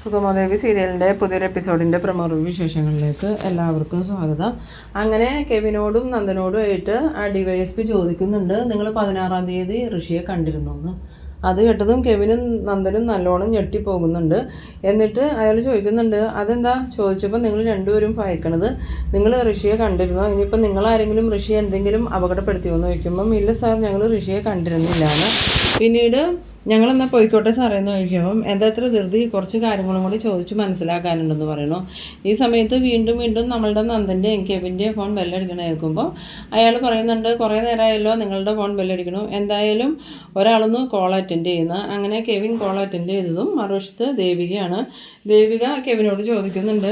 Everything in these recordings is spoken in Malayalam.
സുഗമദേവി സീരിയലിൻ്റെ പുതിയൊരു എപ്പിസോഡിൻ്റെ പ്രമോ വിശേഷങ്ങളിലേക്ക് എല്ലാവർക്കും സ്വാഗതം. അങ്ങനെ കെവിനോടും നന്ദനോടും ആയിട്ട് ആ DYSP ചോദിക്കുന്നുണ്ട്, നിങ്ങൾ 16-ാം തീയതി ഋഷിയെ കണ്ടിരുന്നു എന്ന്. അത് കേട്ടതും കെവിനും നന്ദനും നല്ലോണം ഞെട്ടിപ്പോകുന്നുണ്ട്. എന്നിട്ട് അയാൾ ചോദിക്കുന്നുണ്ട്, അതെന്താ ചോദിച്ചപ്പോൾ നിങ്ങൾ രണ്ടുപേരും ഭയക്കണത്, നിങ്ങൾ ഋഷിയെ കണ്ടിരുന്നോ, ഇനിയിപ്പോൾ നിങ്ങളാരെങ്കിലും ഋഷിയെ എന്തെങ്കിലും അപകടപ്പെടുത്തിയോ എന്ന് ചോദിക്കുമ്പം ഇല്ല സാർ, ഞങ്ങൾ ഋഷിയെ കണ്ടിരുന്നില്ല എന്ന്. പിന്നീട് ഞങ്ങളെന്നാൽ പോയിക്കോട്ടെ സാറേ എന്ന് ചോദിക്കുമ്പം എന്താ ഇത്ര ധൃതി, കുറച്ച് കാര്യങ്ങളും കൂടി ചോദിച്ച് മനസ്സിലാക്കാനുണ്ടെന്ന് പറയുന്നു. ഈ സമയത്ത് വീണ്ടും നമ്മളുടെ നന്ദൻ്റെയും കെവിൻ്റെയും ഫോൺ ബെല്ലടിക്കണ കേൾക്കുമ്പോൾ അയാൾ പറയുന്നുണ്ട്, കുറേ നേരമായല്ലോ നിങ്ങളുടെ ഫോൺ ബെല്ലടിക്കണു, എന്തായാലും ഒരാളൊന്ന് കോൾ അറ്റൻഡ് ചെയ്യുന്ന. അങ്ങനെ കെവിൻ കോൾ അറ്റൻഡ് ചെയ്തതും മറുവശത്ത് ദേവികയാണ്. ദേവിക കെവിനോട് ചോദിക്കുന്നുണ്ട്,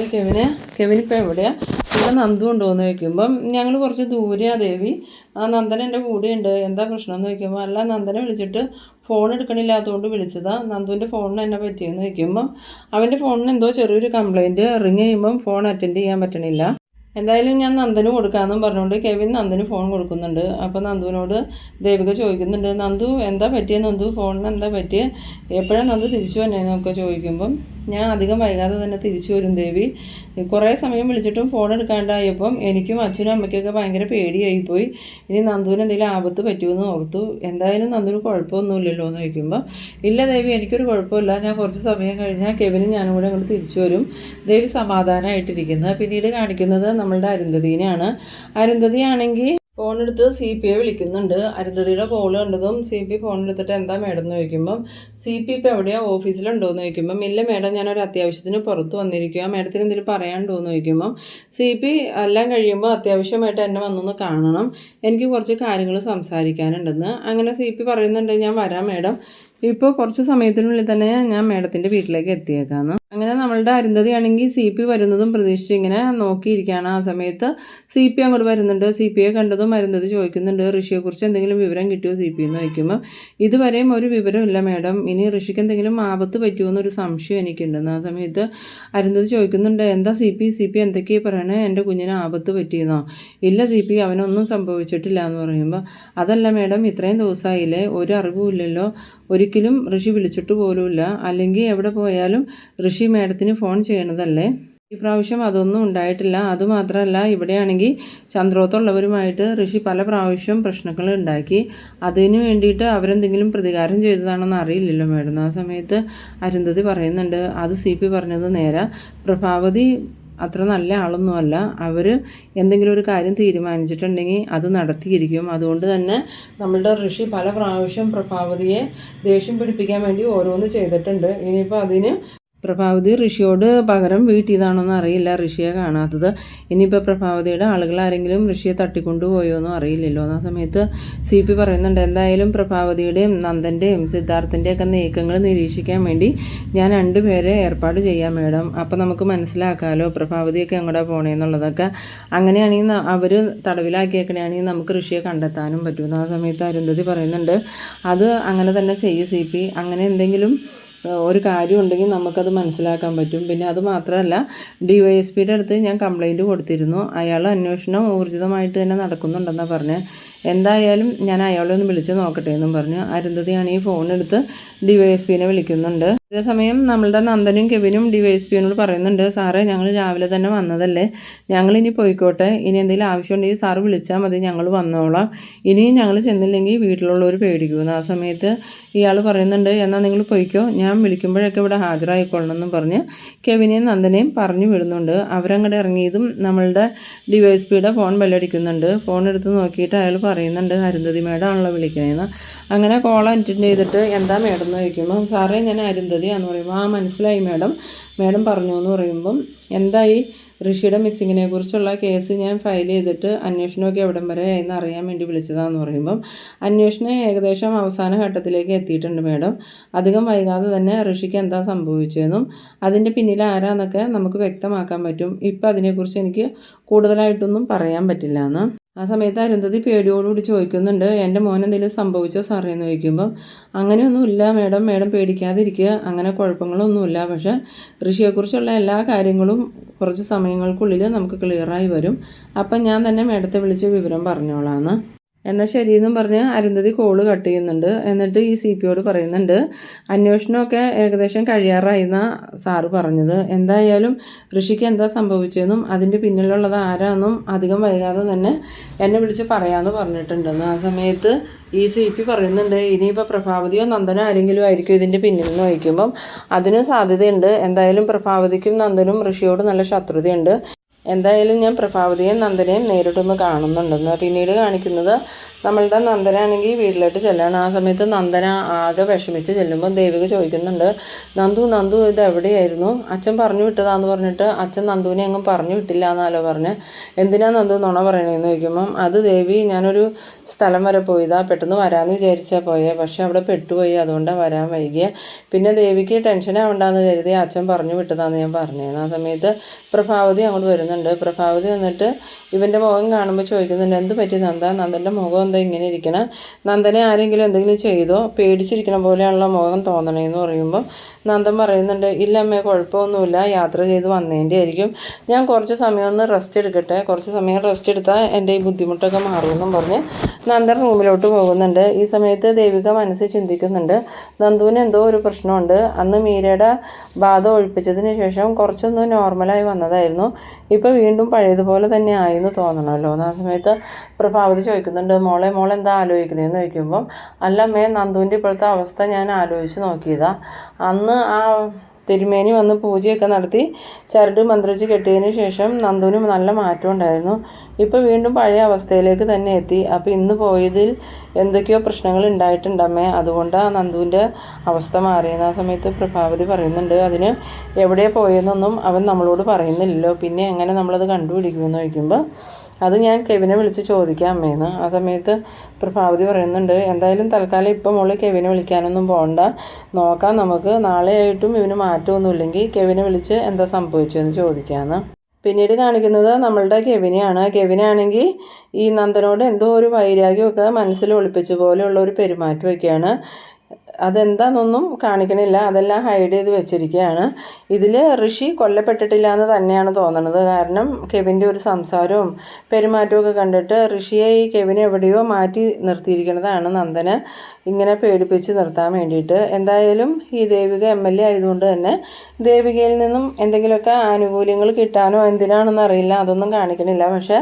കെവിൻ ഇപ്പോൾ എവിടെയാണ്, ഇവിടെ നന്ദു ഉണ്ടോ എന്ന് ചോദിക്കുമ്പം ഞങ്ങൾ കുറച്ച് ദൂരെയാണ് ദേവി, ആ നന്ദൻ എൻ്റെ കൂടെയുണ്ട്, എന്താ പ്രശ്നം എന്ന് ചോദിക്കുമ്പോൾ അല്ല, നന്ദനെ വിളിച്ചിട്ട് ഫോൺ എടുക്കണില്ലാത്തതുകൊണ്ട് വിളിച്ചതാണ്, നന്ദുവിൻ്റെ ഫോണിന് എന്നെ പറ്റിയെന്ന് ചോദിക്കുമ്പം അവൻ്റെ ഫോണിന് എന്തോ ചെറിയൊരു കംപ്ലയിൻറ്റ്, റിങ് ചെയ്യുമ്പം ഫോൺ അറ്റൻഡ് ചെയ്യാൻ പറ്റണില്ല, എന്തായാലും ഞാൻ നന്ദന് കൊടുക്കാമെന്നും പറഞ്ഞുകൊണ്ട് കെവിൻ നന്ദന് ഫോൺ കൊടുക്കുന്നുണ്ട്. അപ്പോൾ നന്ദുവിനോട് ദേവിക ചോദിക്കുന്നുണ്ട്, നന്ദു എന്താ പറ്റിയത്, നന്ദു ഫോണിന് എന്താ പറ്റിയത്, എപ്പോഴാണ് നന്ദു തിരിച്ചു വന്നതെന്നൊക്കെ ചോദിക്കുമ്പം ഞാൻ അധികം വൈകാതെ തന്നെ തിരിച്ചു വരും ദേവി, കുറേ സമയം വിളിച്ചിട്ടും ഫോൺ എടുക്കാണ്ടായപ്പം എനിക്കും അച്ഛനും അമ്മയ്ക്കൊക്കെ ഭയങ്കര പേടിയായിപ്പോയി, ഇനി നന്ദുവിന് എന്തെങ്കിലും ആപത്ത് പറ്റുമെന്ന് ഓർത്തു, എന്തായാലും നന്ദുവിന് കുഴപ്പമൊന്നുമില്ലല്ലോ എന്ന് ചോദിക്കുമ്പോൾ ഇല്ല ദേവി, എനിക്കൊരു കുഴപ്പമില്ല, ഞാൻ കുറച്ച് സമയം കഴിഞ്ഞാൽ കെവിനും ഞാനും കൂടെ അങ്ങോട്ട് തിരിച്ചു വരും. ദേവി സമാധാനമായിട്ടിരിക്കുന്നത്. പിന്നീട് കാണിക്കുന്നത് നമ്മളുടെ അരുന്ധതിനെയാണ്. അരുന്ധതിയാണെങ്കിൽ ഫോണെടുത്ത് CPയെ വിളിക്കുന്നുണ്ട്. അരുന്ധതിയുടെ കോൾ കണ്ടതും CP ഫോൺ എടുത്തിട്ട് എന്താ മേഡം എന്ന് ചോദിക്കുമ്പം CP ഇപ്പോൾ എവിടെയാണ്, ഓഫീസിലുണ്ടോ എന്ന് ചോദിക്കുമ്പം ഇല്ല മേഡം, ഞാനൊരു അത്യാവശ്യത്തിന് പുറത്ത് വന്നിരിക്കുക, മേഡത്തിന് എന്തെങ്കിലും പറയാനുണ്ടോ എന്ന് ചോദിക്കുമ്പം CP എല്ലാം കഴിയുമ്പോൾ അത്യാവശ്യമായിട്ട് എന്നെ വന്നൊന്ന് കാണണം, എനിക്ക് കുറച്ച് കാര്യങ്ങൾ സംസാരിക്കാനുണ്ടെന്ന്. അങ്ങനെ CP പറയുന്നുണ്ട്, ഞാൻ വരാം മേഡം, ഇപ്പോൾ കുറച്ച് സമയത്തിനുള്ളിൽ തന്നെ ഞാൻ മേഡത്തിൻ്റെ വീട്ടിലേക്ക് എത്തിയേക്കാമെന്ന്. അങ്ങനെ നമ്മളുടെ അരുന്ധതിയാണെങ്കിൽ CP വരുന്നതും പ്രതീക്ഷിച്ച് ഇങ്ങനെ നോക്കിയിരിക്കുകയാണ്. ആ സമയത്ത് CP അങ്ങോട്ട് വരുന്നുണ്ട്. CPയെ കണ്ടതും അരുന്ധതി ചോദിക്കുന്നുണ്ട്, ഋഷിയെക്കുറിച്ച് എന്തെങ്കിലും വിവരം കിട്ടിയോ CP എന്ന് ചോദിക്കുമ്പോൾ ഇതുവരെയും ഒരു വിവരമില്ല മേഡം, ഇനി ഋഷിക്ക് എന്തെങ്കിലും ആപത്ത് പറ്റുമോ എന്നൊരു സംശയം എനിക്കുണ്ടെന്ന്. ആ സമയത്ത് അരുന്ധതി ചോദിക്കുന്നുണ്ട്, എന്താ CP എന്തൊക്കെയാണ് പറയണേ, എൻ്റെ കുഞ്ഞിന് ആപത്ത് പറ്റിയെന്നോ, ഇല്ല CP അവനൊന്നും സംഭവിച്ചിട്ടില്ല എന്ന് പറയുമ്പോൾ അതല്ല മേഡം, ഇത്രയും ദിവസമായില്ലേ, ഒരു അറിവുമില്ലല്ലോ, ഒരിക്കലും ഋഷി വിളിച്ചിട്ട് പോലുമില്ല, അല്ലെങ്കിൽ എവിടെ പോയാലും ഋഷി മേഡത്തിന് ഫോൺ ചെയ്യണതല്ലേ, ഈ പ്രാവശ്യം അതൊന്നും ഉണ്ടായിട്ടില്ല. അതുമാത്രമല്ല ഇവിടെയാണെങ്കിൽ ചന്ദ്രോത്തുള്ളവരുമായിട്ട് ഋഷി പല പ്രാവശ്യം പ്രശ്നങ്ങൾ ഉണ്ടാക്കി, അതിന് വേണ്ടിയിട്ട് അവരെന്തെങ്കിലും പ്രതികാരം ചെയ്തതാണെന്ന് അറിയില്ലല്ലോ മേഡം. ആ സമയത്ത് അരുന്ധതി പറയുന്നുണ്ട്, അത് CP പറഞ്ഞത് നേരെ, പ്രഭാവതി അത്ര നല്ല ആളൊന്നുമല്ല, അവർ എന്തെങ്കിലും ഒരു കാര്യം തീരുമാനിച്ചിട്ടുണ്ടെങ്കിൽ അത് നടത്തിയിരിക്കും, അതുകൊണ്ട് തന്നെ നമ്മളുടെ ഋഷി പല പ്രാവശ്യം പ്രഭാവതിയെ ദേഷ്യം പിടിപ്പിക്കാൻ വേണ്ടി ഓരോന്ന് ചെയ്തിട്ടുണ്ട്, ഇനിയിപ്പോൾ അതിന് പ്രഭാവതി ഋഷിയോട് പകരം വീട്ടിയതാണെന്ന് അറിയില്ല, ഋഷിയെ കാണാത്തത്, ഇനിയിപ്പോൾ പ്രഭാവതിയുടെ ആളുകൾ ആരെങ്കിലും ഋഷിയെ തട്ടിക്കൊണ്ടുപോയോ എന്നും അറിയില്ലല്ലോ. ആ സമയത്ത് CP പറയുന്നുണ്ട്, എന്തായാലും പ്രഭാവതിയുടെയും നന്ദൻ്റെയും സിദ്ധാർത്ഥൻ്റെയൊക്കെ നീക്കങ്ങൾ നിരീക്ഷിക്കാൻ വേണ്ടി ഞാൻ 2 പേരെ ഏർപ്പാട് ചെയ്യാം മേഡം, അപ്പോൾ നമുക്ക് മനസ്സിലാക്കാമല്ലോ പ്രഭാവതിയൊക്കെ എങ്ങോട്ടാ പോണേന്നുള്ളതൊക്കെ, അങ്ങനെയാണെങ്കിൽ അവർ തടവിലാക്കിയേക്കണെയാണെങ്കിൽ നമുക്ക് ഋഷിയെ കണ്ടെത്താനും പറ്റും. ആ സമയത്ത് അരുന്ധതി പറയുന്നുണ്ട്, അത് അങ്ങനെ തന്നെ ചെയ്യും CP, അങ്ങനെ എന്തെങ്കിലും ഒരു കാര്യം ഉണ്ടെങ്കിൽ നമുക്കത് മനസ്സിലാക്കാൻ പറ്റും. പിന്നെ അത് മാത്രമല്ല DYSPയുടെ അടുത്ത് ഞാൻ കംപ്ലയിൻറ്റ് കൊടുത്തിരുന്നു, അയാൾ അന്വേഷണം ഊർജിതമായിട്ട് തന്നെ നടക്കുന്നുണ്ടെന്നാണ് പറഞ്ഞത്, എന്തായാലും ഞാൻ അയാളെ ഒന്ന് വിളിച്ച് നോക്കട്ടെ എന്നും പറഞ്ഞു അരുന്ധതിയാണ് ഈ ഫോണെടുത്ത് DYSPനെ വിളിക്കുന്നുണ്ട്. അതേസമയം നമ്മളുടെ നന്ദനും കെവിനും DYSPനോട് പറയുന്നുണ്ട്, സാറേ ഞങ്ങൾ രാവിലെ തന്നെ വന്നതല്ലേ, ഞങ്ങളിനി പോയിക്കോട്ടെ, ഇനി എന്തെങ്കിലും ആവശ്യമുണ്ടെങ്കിൽ സാറ് വിളിച്ചാൽ മതി, ഞങ്ങൾ വന്നോളാം, ഇനിയും ഞങ്ങൾ ചെന്നില്ലെങ്കിൽ വീട്ടിലുള്ളവർ പേടിക്കുമെന്ന്. ആ സമയത്ത് ഇയാൾ പറയുന്നുണ്ട്, എന്നാൽ നിങ്ങൾ പോയിക്കോ, ഞാൻ വിളിക്കുമ്പോഴൊക്കെ ഇവിടെ ഹാജരായിക്കൊള്ളണം എന്നും പറഞ്ഞ് കെവിനെയും നന്ദനെയും പറഞ്ഞു വിടുന്നുണ്ട്. അവരങ്ങോട്ട് ഇറങ്ങിയതും നമ്മളുടെ DYSPയുടെ ഫോൺ ബെല്ലടിക്കുന്നുണ്ട്. ഫോൺ എടുത്ത് നോക്കിയിട്ട് അയാൾ പറയുന്നുണ്ട്, അരുന്ധതി മേഡം ആണല്ലോ വിളിക്കണേന്ന്. അങ്ങനെ കോൾ അറ്റൻഡ് ചെയ്തിട്ട് എന്താ മേഡം എന്ന് ചോദിക്കുമ്പോൾ സാറേ ഞാൻ അരുന്ധതിയാന്ന് പറയുമ്പോൾ ആ മനസ്സിലായി മേഡം, മേഡം പറഞ്ഞു എന്ന് പറയുമ്പം എന്തായി, ഋഷിയുടെ മിസ്സിങ്ങിനെ കുറിച്ചുള്ള കേസ് ഞാൻ ഫയൽ ചെയ്തിട്ട് അന്വേഷണമൊക്കെ എവിടം വരെ എന്ന് അറിയാൻ വേണ്ടി വിളിച്ചതാണെന്ന് പറയുമ്പം അന്വേഷണം ഏകദേശം അവസാന ഘട്ടത്തിലേക്ക് എത്തിയിട്ടുണ്ട് മേഡം, അധികം വൈകാതെ തന്നെ ഋഷിക്ക് എന്താ സംഭവിച്ചതെന്നും അതിൻ്റെ പിന്നിൽ ആരാന്നൊക്കെ നമുക്ക് വ്യക്തമാക്കാൻ പറ്റും, ഇപ്പം അതിനെക്കുറിച്ച് എനിക്ക് കൂടുതലായിട്ടൊന്നും പറയാൻ പറ്റില്ല എന്ന്. ആ സമയത്ത് അരുന്ധതി പേടിയോടുകൂടി ചോദിക്കുന്നുണ്ട്, എൻ്റെ മോൻ എന്തെങ്കിലും സംഭവിച്ചോ സാറേ എന്ന് ചോദിക്കുമ്പം അങ്ങനെയൊന്നുമില്ല മേഡം, മേഡം പേടിക്കാതിരിക്കുക, അങ്ങനെ കുഴപ്പങ്ങളൊന്നുമില്ല, പക്ഷേ ഋഷിയെക്കുറിച്ചുള്ള എല്ലാ കാര്യങ്ങളും കുറച്ച് സമയങ്ങൾക്കുള്ളിൽ നമുക്ക് ക്ലിയറായി വരും, അപ്പം ഞാൻ തന്നെ മേഡത്തെ വിളിച്ച് വിവരം പറഞ്ഞോളാമെന്ന്. എന്നാൽ ശരിയെന്നും പറഞ്ഞ് അരുന്ധതി കോള് കട്ട് ചെയ്യുന്നുണ്ട്. എന്നിട്ട് ഈ സി പിയോട് പറയുന്നുണ്ട്, അന്വേഷണമൊക്കെ ഏകദേശം കഴിയാറായി എന്നാണ് സാറ് പറഞ്ഞത്. എന്തായാലും ഋഷിക്ക് എന്താ സംഭവിച്ചതെന്നും അതിൻ്റെ പിന്നിലുള്ളത് ആരാന്നും അധികം വൈകാതെ തന്നെ എന്നെ വിളിച്ച് പറയാമെന്ന് പറഞ്ഞിട്ടുണ്ടെന്ന്. ആ സമയത്ത് ഈ സി പി പറയുന്നുണ്ട്, ഇനിയിപ്പോൾ പ്രഭാവതിയോ നന്ദനോ ആരെങ്കിലും ആയിരിക്കും ഇതിൻ്റെ പിന്നിൽ നിന്ന് വഹിക്കുമ്പം അതിനും സാധ്യതയുണ്ട്. എന്തായാലും പ്രഭാവതിക്കും നന്ദനും ഋഷിയോട് നല്ല ശത്രുതയുണ്ട്. എന്തായാലും ഞാൻ പ്രഭാവതിയും നന്ദനയും നേരിട്ടൊന്ന് കാണുന്നുണ്ടെന്ന്. പിന്നീട് കാണിക്കുന്നത് നമ്മളുടെ നന്ദനാണെങ്കിൽ വീട്ടിലോട്ട് ചെല്ലാണ്. ആ സമയത്ത് നന്ദന ആകെ വിഷമിച്ച് ചെല്ലുമ്പോൾ ദേവിക ചോദിക്കുന്നുണ്ട്, നന്ദു ഇത് എവിടെയായിരുന്നു? അച്ഛൻ പറഞ്ഞു വിട്ടതാന്ന് പറഞ്ഞിട്ട് അച്ഛൻ നന്ദുവിനെ അങ്ങ് പറഞ്ഞു വിട്ടില്ല എന്നാലോ പറഞ്ഞ്. എന്തിനാ നന്ദു നുണ പറയണേന്ന് ചോദിക്കുമ്പം, അത് ദേവി ഞാനൊരു സ്ഥലം വരെ പോയതാ, പെട്ടെന്ന് വരാമെന്ന് വിചാരിച്ചാൽ പോയേ, പക്ഷെ അവിടെ പെട്ടുപോയി, അതുകൊണ്ടാണ് വരാൻ വൈകിയ. പിന്നെ ദേവിക്ക് ടെൻഷൻ ആവണ്ടെന്ന് കരുതി അച്ഛൻ പറഞ്ഞു വിട്ടതാന്ന് ഞാൻ പറഞ്ഞേന്ന്. ആ സമയത്ത് പ്രഭാവതി അങ്ങോട്ട് വരുന്നുണ്ട്. പ്രഭാവതി വന്നിട്ട് ഇവൻ്റെ മുഖം കാണുമ്പോൾ ചോദിക്കുന്നുണ്ട്, എന്ത് പറ്റി നന്ദൻ്റെ മുഖം എന്താ ഇങ്ങനെ ഇരിക്കണം? നന്ദനെ ആരെങ്കിലും എന്തെങ്കിലും ചെയ്തോ? പേടിച്ചിരിക്കണ പോലെയുള്ള മുഖം തോന്നണേന്ന് പറയുമ്പോൾ നന്ദൻ പറയുന്നുണ്ട്, ഇല്ല അമ്മേ, കുഴപ്പമൊന്നുമില്ല, യാത്ര ചെയ്ത് വന്നതിൻ്റെ ആയിരിക്കും. ഞാൻ കുറച്ച് സമയം ഒന്ന് റെസ്റ്റ് എടുക്കട്ടെ, കുറച്ച് സമയം റെസ്റ്റ് എടുത്താൽ എൻ്റെ ഈ ബുദ്ധിമുട്ടൊക്കെ മാറുമെന്നും പറഞ്ഞ് നന്ദൻ റൂമിലോട്ട് പോകുന്നുണ്ട്. ഈ സമയത്ത് ദേവിക മനസ്സിൽ ചിന്തിക്കുന്നുണ്ട്, നന്ദുവിന് എന്തോ ഒരു പ്രശ്നമുണ്ട്. അന്ന് മീരയുടെ ബാധ ഒഴിപ്പിച്ചതിന് ശേഷം കുറച്ചൊന്ന് നോർമലായി വന്നതായിരുന്നു, ഇപ്പോൾ വീണ്ടും പഴയതുപോലെ തന്നെ ആയെന്ന് തോന്നണമല്ലോ. ആ സമയത്ത് പ്രഭാവതി ചോദിക്കുന്നുണ്ട്, മോളെന്താ ആലോചിക്കണേന്ന് ചോദിക്കുമ്പം, അല്ലമ്മേ, നന്ദുവിൻ്റെ ഇപ്പോഴത്തെ അവസ്ഥ ഞാൻ ആലോചിച്ച് നോക്കിയതാ. അന്ന് ആ തിരുമേനി വന്ന് പൂജയൊക്കെ നടത്തി ചരട് മന്ത്രിച്ച് കെട്ടിയതിന് ശേഷം നന്ദുവിന് നല്ല മാറ്റം ഉണ്ടായിരുന്നു. ഇപ്പോൾ വീണ്ടും പഴയ അവസ്ഥയിലേക്ക് തന്നെ എത്തി. അപ്പോൾ ഇന്ന് പോയതിൽ എന്തൊക്കെയോ പ്രശ്നങ്ങൾ ഉണ്ടായിട്ടുണ്ടമ്മേ, അതുകൊണ്ടാണ് നന്ദുവിൻ്റെ അവസ്ഥ മാറിയെന്ന്. ആ സമയത്ത് പ്രഭാവതി പറയുന്നുണ്ട്, അതിന് എവിടെയാണ് പോയതെന്നൊന്നും അവൻ നമ്മളോട് പറയുന്നില്ലല്ലോ, പിന്നെ എങ്ങനെ നമ്മളത് കണ്ടുപിടിക്കുമെന്ന് ചോദിക്കുമ്പോൾ, അത് ഞാൻ കെവിനെ വിളിച്ച് ചോദിക്കാം അമ്മേന്ന്. ആ സമയത്ത് പ്രഭാവതി പറയുന്നുണ്ട്, എന്തായാലും തൽക്കാലം ഇപ്പം മോള് കെവിനെ വിളിക്കാനൊന്നും പോകണ്ട, നോക്കാം നമുക്ക്, നാളെ ആയിട്ടും ഇവന് മാറ്റമൊന്നുമില്ലെങ്കിൽ കെവിനെ വിളിച്ച് എന്താ സംഭവിച്ചതെന്ന് ചോദിക്കാമെന്ന്. പിന്നീട് കാണിക്കുന്നത് നമ്മളുടെ കെവിനെയാണ്. കെവിനാണെങ്കിൽ ഈ നന്ദനോട് എന്തോ ഒരു വൈരാഗ്യമൊക്കെ മനസ്സിൽ ഒളിപ്പിച്ച പോലെയുള്ള ഒരു പെരുമാറ്റമൊക്കെയാണ്. അതെന്താണെന്നൊന്നും കാണിക്കണില്ല, അതെല്ലാം ഹൈഡ് ചെയ്ത് വെച്ചിരിക്കുകയാണ്. ഇതിൽ ഋഷി കൊല്ലപ്പെട്ടിട്ടില്ല എന്ന് തന്നെയാണ് തോന്നുന്നത്. കാരണം കെവിൻ്റെ ഒരു സംസാരവും പെരുമാറ്റവും കണ്ടിട്ട് ഋഷിയെ ഈ കെവിനെ എവിടെയോ മാറ്റി നിർത്തിയിരിക്കുന്നതാണ് നന്ദന് ഇങ്ങനെ പേടിപ്പിച്ച് നിർത്താൻ വേണ്ടിയിട്ട്. എന്തായാലും ഈ ദേവിക MLA ആയതുകൊണ്ട് തന്നെ ദേവികയിൽ നിന്നും എന്തെങ്കിലുമൊക്കെ ആനുകൂല്യങ്ങൾ കിട്ടാനോ എന്തിനാണെന്ന് അറിയില്ല, അതൊന്നും കാണിക്കണില്ല. പക്ഷേ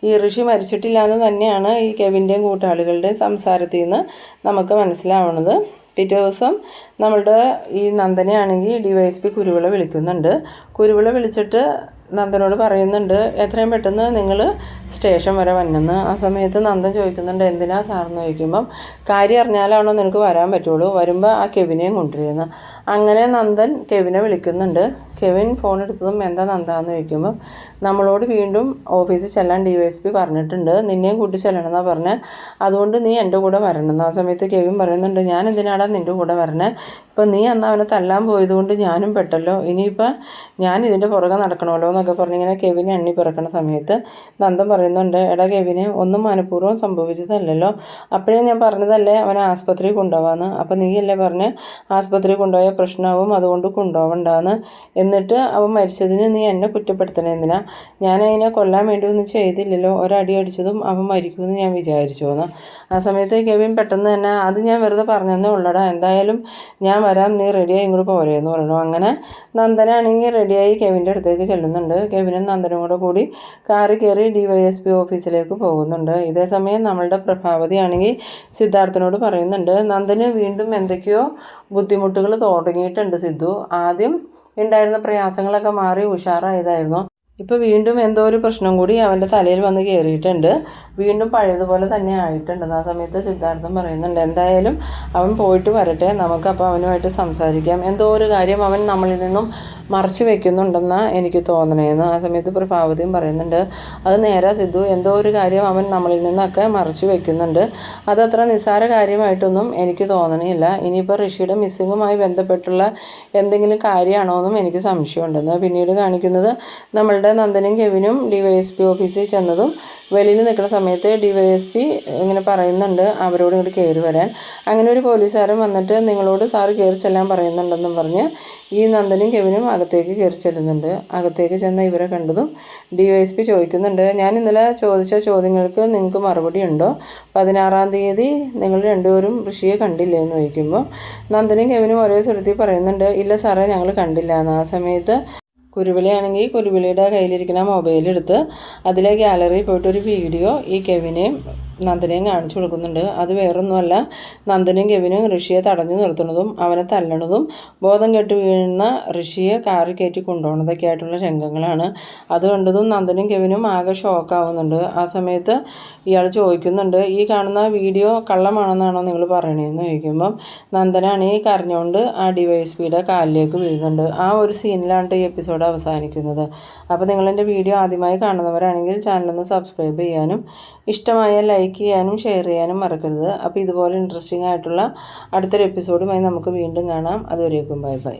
ഈ ഋഷി മരിച്ചിട്ടില്ല എന്ന് തന്നെയാണ് ഈ കെവിൻ്റെയും കൂട്ടാളികളുടെയും സംസാരത്തിൽ നിന്ന് നമുക്ക് മനസ്സിലാവുന്നത്. പിറ്റേ ദിവസം നമ്മളുടെ ഈ നന്ദനെയാണെങ്കിൽ DYSP കുരുവിള വിളിക്കുന്നുണ്ട്. കുരുവിള വിളിച്ചിട്ട് നന്ദനോട് പറയുന്നുണ്ട്, എത്രയും പെട്ടെന്ന് നിങ്ങൾ സ്റ്റേഷൻ വരെ വന്നെന്ന്. ആ സമയത്ത് നന്ദൻ ചോദിക്കുന്നുണ്ട്, എന്തിനാ സാറെന്ന് ചോദിക്കുമ്പം, കാര്യം അറിഞ്ഞാലാണോ നിനക്ക് വരാൻ പറ്റുള്ളൂ, വരുമ്പോൾ ആ കെവിനെയും കൊണ്ടുവരുന്നത്. അങ്ങനെ നന്ദൻ കെവിനെ വിളിക്കുന്നുണ്ട്. കെവിൻ ഫോൺ എടുത്തതും എന്താ നന്ദാന്ന് ചോദിക്കുമ്പോൾ, നമ്മളോട് വീണ്ടും ഓഫീസിൽ ചെല്ലാൻ DYSP പറഞ്ഞിട്ടുണ്ട്, നിന്നെയും കൂട്ടി ചെല്ലണമെന്നാണ് പറഞ്ഞത്, അതുകൊണ്ട് നീ എൻ്റെ കൂടെ വരണമെന്ന്. ആ സമയത്ത് കെവിൻ പറയുന്നുണ്ട്, ഞാൻ എന്തിനാടാ നിൻ്റെ കൂടെ വരണേ, ഇപ്പം നീ അന്ന് അവനെ തല്ലാൻ പോയതുകൊണ്ട് ഞാനും പെട്ടല്ലോ, ഇനിയിപ്പോൾ ഞാൻ ഇതിൻ്റെ പുറകെ നടക്കണമല്ലോ എന്നൊക്കെ പറഞ്ഞിങ്ങനെ കെവിനെ എണ്ണി പിറക്കണ സമയത്ത് നന്ദൻ പറയുന്നുണ്ട്, എടാ കെവിനെ, ഒന്നും മനഃപൂർവ്വം സംഭവിച്ചതല്ലല്ലോ, അപ്പോഴേ ഞാൻ പറഞ്ഞതല്ലേ അവനെ ആസ്പത്രിയിൽ കൊണ്ടുപോകാമെന്ന്, അപ്പം നീയല്ലേ പറഞ്ഞ് ആസ്പത്രിയിൽ കൊണ്ടുപോയ പ്രശ്നമാവും, അതുകൊണ്ട് കൊണ്ടുപോകണ്ടാന്ന്. എന്നിട്ട് അവൻ മരിച്ചതിന് നീ എന്നെ കുറ്റപ്പെടുത്തണേ എന്തിനാ? ഞാൻ അതിനെ കൊല്ലാൻ വേണ്ടി ഒന്നും ചെയ്തില്ലല്ലോ, ഒരടി അടിച്ചതും അവൻ മരിക്കുമെന്ന് ഞാൻ വിചാരിച്ചു എന്ന്. ആ സമയത്ത് കെവിൻ പെട്ടെന്ന് തന്നെ, അത് ഞാൻ വെറുതെ പറഞ്ഞതേ ഉള്ളടാ, എന്തായാലും ഞാൻ വരാം, നീ റെഡിയായി ഇങ്ങോട്ട് പോരേന്ന് പറയണു. അങ്ങനെ നന്ദനാണെങ്കിൽ റെഡിയായി കെവിൻ്റെ അടുത്തേക്ക് ചെല്ലുന്നുണ്ട്. കെവിനും നന്ദനും കൂടി കാറിൽ കയറി DYSP ഓഫീസിലേക്ക് പോകുന്നുണ്ട്. ഇതേ സമയം നമ്മളുടെ പ്രഭാവതി ആണെങ്കിൽ സിദ്ധാർത്ഥനോട് പറയുന്നുണ്ട്, നന്ദന് വീണ്ടും എന്തൊക്കെയോ ബുദ്ധിമുട്ടുകൾ തുടങ്ങിയിട്ടുണ്ട് സിദ്ധു, ആദ്യം ഉണ്ടായിരുന്ന പ്രയാസങ്ങളൊക്കെ മാറി ഉഷാറായതായിരുന്നു, ഇപ്പോൾ വീണ്ടും എന്തോ ഒരു പ്രശ്നം കൂടി അവൻ്റെ തലയിൽ വന്ന് കയറിയിട്ടുണ്ട്, വീണ്ടും പഴയതുപോലെ തന്നെ ആയിട്ടുണ്ടെന്ന്. ആ സമയത്ത് സിദ്ധാർത്ഥൻ പറയുന്നുണ്ട്, എന്തായാലും അവൻ പോയിട്ട് വരട്ടെ, നമുക്കപ്പോൾ അവനുമായിട്ട് സംസാരിക്കാം, എന്തോ ഒരു കാര്യം അവൻ നമ്മളിൽ നിന്നും മറച്ചു വെക്കുന്നുണ്ടെന്നാണ് എനിക്ക് തോന്നണേന്ന്. ആ സമയത്ത് പ്രഭാവതിയും പറയുന്നുണ്ട്, അത് നേരാ സിദ്ധു, എന്തോ ഒരു കാര്യം അവൻ നമ്മളിൽ നിന്നൊക്കെ മറച്ചു വെക്കുന്നുണ്ട്, അതത്ര നിസ്സാര കാര്യമായിട്ടൊന്നും എനിക്ക് തോന്നണില്ല, ഇനിയിപ്പോൾ ഋഷിയുടെ മിസ്സിങ്ങുമായി ബന്ധപ്പെട്ടുള്ള എന്തെങ്കിലും കാര്യമാണോ എന്നും എനിക്ക് സംശയമുണ്ടെന്ന്. പിന്നീട് കാണിക്കുന്നത് നമ്മളുടെ നന്ദനും കെവിനും DYSP ഓഫീസിൽ ചെന്നതും വെളിയിൽ നിൽക്കുന്ന സമയത്ത് DYSP ഇങ്ങനെ പറയുന്നുണ്ട് അവരോട് ഇങ്ങോട്ട് കയറി വരാൻ. അങ്ങനെ ഒരു പോലീസുകാരൻ വന്നിട്ട് നിങ്ങളോട് സാറ് കയറി ചെല്ലാൻ പറയുന്നുണ്ടെന്നും പറഞ്ഞ് ഈ നന്ദനും കെവിനും അകത്തേക്ക് കയറി ചെല്ലുന്നുണ്ട്. അകത്തേക്ക് ചെന്ന ഇവരെ കണ്ടതും DYSP ചോദിക്കുന്നുണ്ട്, ഞാൻ ഇന്നലെ ചോദിച്ച ചോദ്യങ്ങൾക്ക് നിങ്ങൾക്ക് മറുപടി ഉണ്ടോ? 16-ാം തീയതി നിങ്ങൾ രണ്ടുപേരും ഋഷിയെ കണ്ടില്ലേ എന്ന് ചോദിക്കുമ്പോൾ നന്ദനും കെവിനും ഒരേ സ്വരത്തിൽ പറയുന്നുണ്ട്, ഇല്ല സാറേ ഞങ്ങൾ കണ്ടില്ല എന്ന്. ആ സമയത്ത് കുരുവിളയാണെങ്കിൽ കുരുവിളിയുടെ കയ്യിലിരിക്കുന്ന മൊബൈലെടുത്ത് അതിലെ ഗാലറിയിൽ പോയിട്ട് ഒരു വീഡിയോ ഈ കെവിനെയും നന്ദനെയും കാണിച്ചു കൊടുക്കുന്നുണ്ട്. അത് വേറൊന്നുമല്ല, നന്ദനും കെവിനും ഋഷിയെ തടഞ്ഞു നിർത്തുന്നതും അവനെ തല്ലണതും ബോധം കെട്ട് വീഴുന്ന ഋഷിയെ കാറിൽ കയറ്റി കൊണ്ടുപോകുന്നതൊക്കെ ആയിട്ടുള്ള രംഗങ്ങളാണ്. അത് കണ്ടതും നന്ദനും കെവിനും ആകെ ഷോക്കാവുന്നുണ്ട്. ആ സമയത്ത് ഇയാൾ ചോദിക്കുന്നുണ്ട്, ഈ കാണുന്ന വീഡിയോ കള്ളമാണെന്നാണോ നിങ്ങൾ പറയണതെന്ന് ചോദിക്കുമ്പം നന്ദനാണെങ്കിൽ കരഞ്ഞുകൊണ്ട് ആ DYSPയുടെ കാലിലേക്ക് വീഴുന്നുണ്ട്. ആ ഒരു സീനിലാണ് ഈ എപ്പിസോഡ് അവസാനിക്കുന്നത്. അപ്പോൾ നിങ്ങളെൻ്റെ വീഡിയോ ആദ്യമായി കാണുന്നവരാണെങ്കിൽ ചാനലൊന്ന് സബ്സ്ക്രൈബ് ചെയ്യാനും ഇഷ്ടമായ ലൈക്ക് ചെയ്യാനും ഷെയർ ചെയ്യാനും മറക്കരുത്. അപ്പോൾ ഇതുപോലെ ഇൻട്രസ്റ്റിംഗ് ആയിട്ടുള്ള അടുത്തൊരു എപ്പിസോഡുമായി നമുക്ക് വീണ്ടും കാണാം. അതുവരേക്കും ബൈ ബൈ.